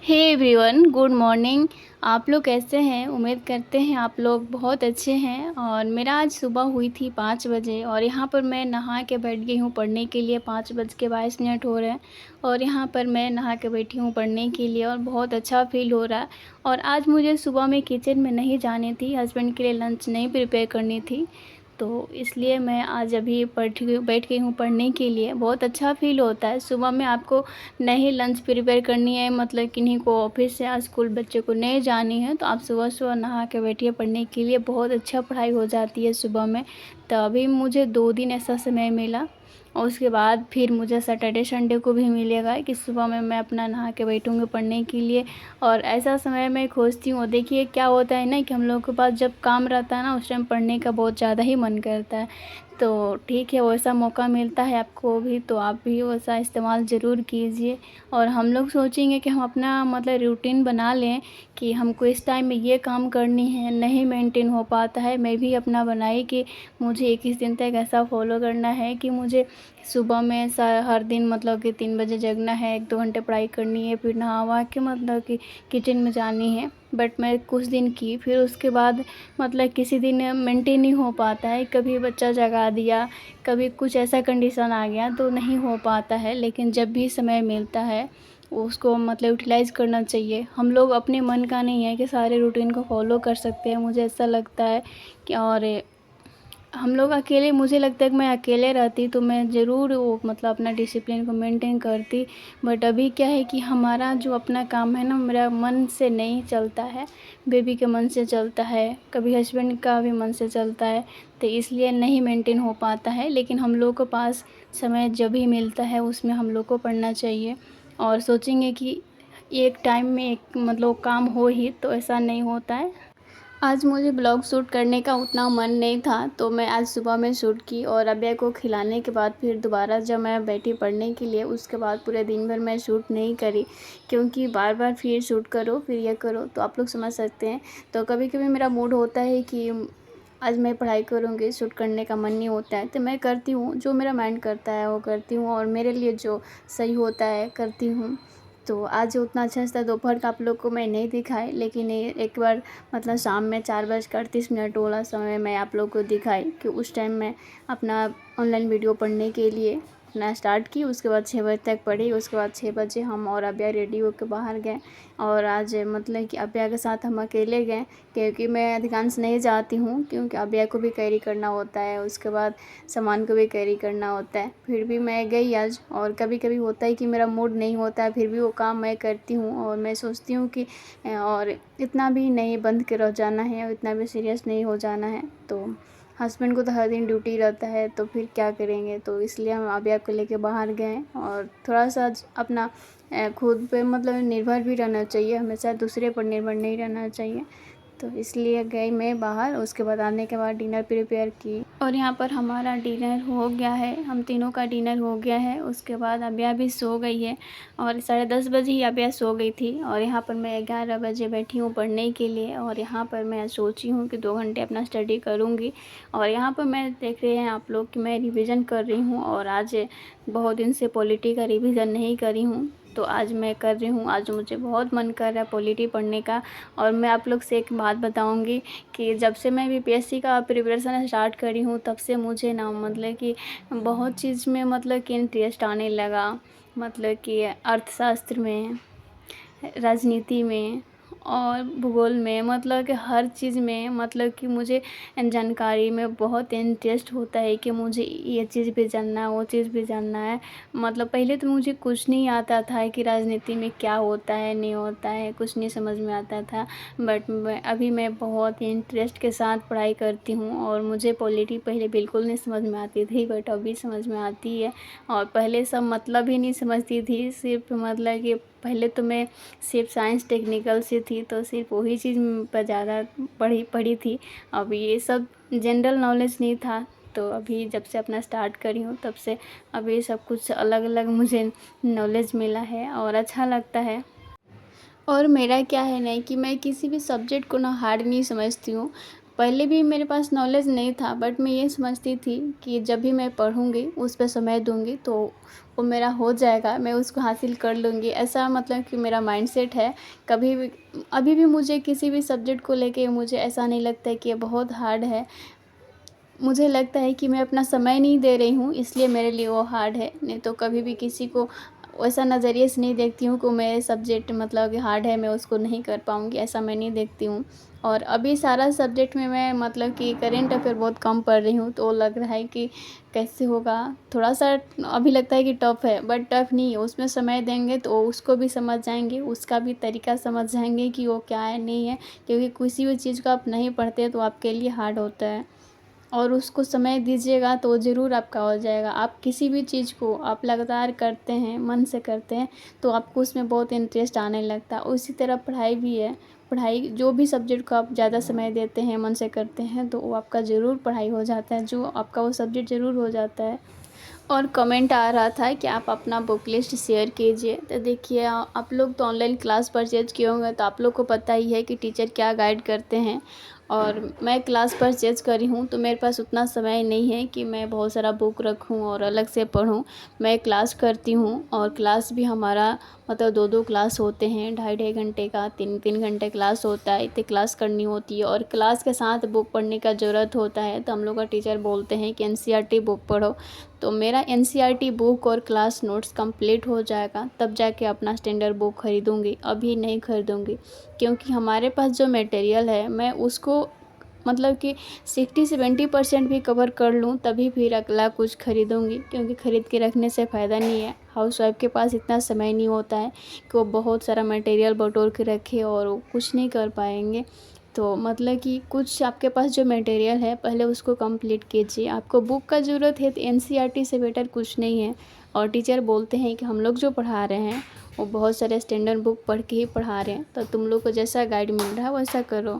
Hey everyone, good morning. आप लोग कैसे हैं? उम्मीद करते हैं आप लोग बहुत अच्छे हैं। और मेरा आज सुबह हुई थी 5 बजे और यहाँ पर मैं नहा के बैठ गई हूँ पढ़ने के लिए। 5:22 हो रहे हैं और यहाँ पर मैं नहा के बैठी हूँ पढ़ने के लिए और बहुत अच्छा फ़ील हो रहा है। और आज मुझे सुबह में किचन में नहीं जानी थी, हस्बैंड के लिए लंच नहीं प्रिपेयर करनी थी, तो इसलिए मैं आज अभी बैठ गई हूँ पढ़ने के लिए। बहुत अच्छा फ़ील होता है सुबह में आपको नहीं लंच प्रिपेयर करनी है, मतलब किन्हीं को ऑफिस या स्कूल बच्चे को नहीं जानी है, तो आप सुबह-सुबह नहा के बैठिए पढ़ने के लिए। बहुत अच्छा पढ़ाई हो जाती है सुबह में। तो अभी मुझे 2 दिन ऐसा समय मिला और उसके बाद फिर मुझे सैटरडे संडे को भी मिलेगा कि सुबह में मैं अपना नहा के बैठूँगी पढ़ने के लिए। और ऐसा समय मैं खोजती हूँ। देखिए क्या होता है ना कि हम लोगों के पास जब काम रहता है ना, उस टाइम पढ़ने का बहुत ज़्यादा ही मन करता है। तो ठीक है, वैसा मौका मिलता है आपको भी, तो आप भी वैसा इस्तेमाल ज़रूर कीजिए। और हम लोग सोचेंगे कि हम अपना मतलब रूटीन बना लें कि हमको इस टाइम में ये काम करनी है, नहीं मेंटेन हो पाता है। मैं भी अपना बनाई कि मुझे 21 दिन तक ऐसा फ़ॉलो करना है कि मुझे सुबह में हर दिन मतलब कि 3 बजे जगना है, 1-2 घंटे पढ़ाई करनी है, फिर नहा-वहा के मतलब कि किचन में जानी है। बट मैं कुछ दिन की, फिर उसके बाद मतलब किसी दिन मेंटेन नहीं हो पाता है। कभी बच्चा जगा दिया, कभी कुछ ऐसा कंडीशन आ गया तो नहीं हो पाता है। लेकिन जब भी समय मिलता है उसको मतलब यूटिलाइज़ करना चाहिए। हम लोग अपने मन का नहीं है कि सारे रूटीन को फॉलो कर सकते हैं, मुझे ऐसा लगता है कि। और हम लोग अकेले, मुझे लगता है कि मैं अकेले रहती तो मैं ज़रूर वो मतलब अपना डिसिप्लिन को मेंटेन करती। बट अभी क्या है कि हमारा जो अपना काम है ना, मेरा मन से नहीं चलता है, बेबी के मन से चलता है, कभी हस्बैंड का भी मन से चलता है, तो इसलिए नहीं मेंटेन हो पाता है। लेकिन हम लोग के पास समय जब भी मिलता है उसमें हम लोग को पढ़ना चाहिए। और सोचेंगे कि एक टाइम में एक मतलब काम हो ही, तो ऐसा नहीं होता है। आज मुझे ब्लॉग शूट करने का उतना मन नहीं था, तो मैं आज सुबह में शूट की। और अभय को खिलाने के बाद फिर दोबारा जब मैं बैठी पढ़ने के लिए, उसके बाद पूरे दिन भर मैं शूट नहीं करी, क्योंकि बार बार फिर शूट करो फिर ये करो, तो आप लोग समझ सकते हैं। तो कभी कभी मेरा मूड होता है कि आज मैं पढ़ाई करूँगी, शूट करने का मन नहीं होता है, तो मैं करती हूँ जो मेरा माइंड करता है वो करती हूँ, और मेरे लिए जो सही होता है करती हूँ। तो आज उतना अच्छा सा दोपहर का आप लोग को मैं नहीं दिखाई, लेकिन एक बार मतलब शाम में 4:38 वाला समय मैं आप लोग को दिखाई कि उस टाइम मैं अपना ऑनलाइन वीडियो पढ़ने के लिए अपना स्टार्ट की। उसके बाद 6 बजे तक पढ़ी। उसके बाद 6 बजे हम और अभ्या रेडी होकर बाहर गए। और आज मतलब कि अभ्या के साथ हम अकेले गए, क्योंकि मैं अधिकांश नहीं जाती हूँ, क्योंकि अभ्या को भी कैरी करना होता है, उसके बाद सामान को भी कैरी करना होता है। फिर भी मैं गई आज। और कभी कभी होता है कि मेरा मूड नहीं होता है, फिर भी वो काम मैं करती हूँ। और मैं सोचती हूँ कि और इतना भी नहीं बंद के रह जाना है और इतना भी सीरियस नहीं हो जाना है। तो हस्बैंड को तो हर दिन ड्यूटी रहता है, तो फिर क्या करेंगे, तो इसलिए हम अभी आपको लेके बाहर गए। और थोड़ा सा अपना खुद पे मतलब निर्भर भी रहना चाहिए, हमेशा दूसरे पर निर्भर नहीं रहना चाहिए। तो इसलिए गई मैं बाहर। उसके बाद आने के बाद डिनर प्रिपेयर की, और यहाँ पर हमारा डिनर हो गया है, हम तीनों का डिनर हो गया है। उसके बाद अभ्या भी सो गई है, और 10:30 बजे ही अभ्या सो गई थी। और यहाँ पर मैं 11 बजे बैठी हूँ पढ़ने के लिए, और यहाँ पर मैं सोची हूँ कि 2 घंटे अपना स्टडी करूँगी। और यहाँ पर मैं देख रहे हैं आप लोग कि मैं रिविज़न कर रही हूँ, और आज बहुत दिन से पॉलिटी का रिविज़न नहीं करी हूँ, तो आज मैं कर रही हूँ। आज मुझे बहुत मन कर रहा है पॉलिटी पढ़ने का। और मैं आप लोग से एक बात बताऊंगी कि जब से मैं बीपीएससी का प्रिपरेशन स्टार्ट करी हूँ, तब से मुझे ना मतलब कि बहुत चीज़ में मतलब कि इंटरेस्ट आने लगा। मतलब कि अर्थशास्त्र में, राजनीति में और भूगोल में, मतलब कि हर चीज़ में मतलब कि मुझे जानकारी में बहुत इंटरेस्ट होता है कि मुझे ये चीज़ भी जानना है, वो चीज़ भी जानना है। मतलब पहले तो मुझे कुछ नहीं आता था कि राजनीति में क्या होता है नहीं होता है, कुछ नहीं समझ में आता था। बट अभी मैं बहुत ही इंटरेस्ट के साथ पढ़ाई करती हूँ। और मुझे पॉलिटी पहले बिल्कुल नहीं समझ में आती थी, बट अभी समझ में आती है। और पहले सब मतलब ही नहीं समझती थी, सिर्फ मतलब कि पहले तो मैं सिर्फ साइंस टेक्निकल से थी, तो सिर्फ वही चीज़ पर ज़्यादा पढ़ी थी। अब ये सब जनरल नॉलेज नहीं था। तो अभी जब से अपना स्टार्ट करी हूँ, तब से अभी सब कुछ अलग अलग मुझे नॉलेज मिला है और अच्छा लगता है। और मेरा क्या है ना कि मैं किसी भी सब्जेक्ट को ना हार्ड नहीं समझती हूँ। पहले भी मेरे पास नॉलेज नहीं था, बट मैं ये समझती थी कि जब भी मैं पढ़ूँगी, उस पे समय दूँगी तो वो मेरा हो जाएगा, मैं उसको हासिल कर लूँगी। ऐसा मतलब कि मेरा माइंडसेट है। कभी भी अभी भी मुझे किसी भी सब्जेक्ट को लेके मुझे ऐसा नहीं लगता है कि ये बहुत हार्ड है। मुझे लगता है कि मैं अपना समय नहीं दे रही हूँ, इसलिए मेरे लिए वो हार्ड है। नहीं तो कभी भी किसी को वैसा नज़रिए से नहीं देखती हूँ कि मेरे सब्जेक्ट मतलब कि हार्ड है, मैं उसको नहीं कर पाऊँगी, ऐसा मैं नहीं देखती हूँ। और अभी सारा सब्जेक्ट में मैं मतलब कि करेंट अफ़ेयर बहुत कम पढ़ रही हूँ, तो लग रहा है कि कैसे होगा? थोड़ा-सा अभी लगता है कि टफ़ है, बट टफ़ नहीं है, उसमें समय देंगे तो उसको भी समझ जाएँगे, उसका भी तरीका समझ जाएँगे कि वो क्या है, नहीं है। क्योंकि किसी भी चीज़ को आप नहीं पढ़ते तो आपके लिए हार्ड होता है। और उसको समय दीजिएगा तो ज़रूर आपका हो जाएगा। आप किसी भी चीज़ को आप लगातार करते हैं, मन से करते हैं, तो आपको उसमें बहुत इंटरेस्ट आने लगता है। उसी तरह पढ़ाई भी है। पढ़ाई जो भी सब्जेक्ट को आप ज़्यादा समय देते हैं, मन से करते हैं, तो वो आपका ज़रूर पढ़ाई हो जाता है, जो आपका वो सब्जेक्ट ज़रूर हो जाता है। और कमेंट आ रहा था कि आप अपना बुक लिस्ट शेयर कीजिए। तो देखिए आप लोग तो ऑनलाइन क्लास परचेज़ किए होंगे, तो आप लोग को पता ही है कि टीचर क्या गाइड करते हैं। और मैं क्लास परचेज़ करी हूँ, तो मेरे पास उतना समय नहीं है कि मैं बहुत सारा बुक रखूँ और अलग से पढूँ। मैं क्लास करती हूँ और क्लास भी हमारा मतलब 2-2 क्लास होते हैं, ढाई-ढाई घंटे का, 3-3 घंटे क्लास होता है, इतनी क्लास करनी होती है। और क्लास के साथ बुक पढ़ने का ज़रूरत होता है, तो हम लोग का टीचर बोलते हैं कि एनसीईआरटी बुक पढ़ो। तो मेरा एनसीईआरटी बुक और क्लास नोट्स कंप्लीट हो जाएगा, तब जाके अपना स्टैंडर्ड बुक खरीदूँगी, अभी नहीं खरीदूँगी। क्योंकि हमारे पास जो मटेरियल है, मैं उसको मतलब कि 60-70% भी कवर कर लूँ, तभी फिर अगला कुछ खरीदूँगी। क्योंकि खरीद के रखने से फ़ायदा नहीं है। हाउसवाइफ़ के पास इतना समय नहीं होता है कि वो बहुत सारा मटेरियल बटोर के रखे और वो कुछ नहीं कर पाएँगे। तो मतलब कि कुछ आपके पास जो मटेरियल है, पहले उसको कंप्लीट कीजिए। आपको बुक का ज़रूरत है तो एनसीईआरटी से बेटर कुछ नहीं है। और टीचर बोलते हैं कि हम लोग जो पढ़ा रहे हैं, वो बहुत सारे स्टैंडर्ड बुक पढ़ के ही पढ़ा रहे हैं, तो तुम लोग को जैसा गाइड मिल रहा है वैसा करो।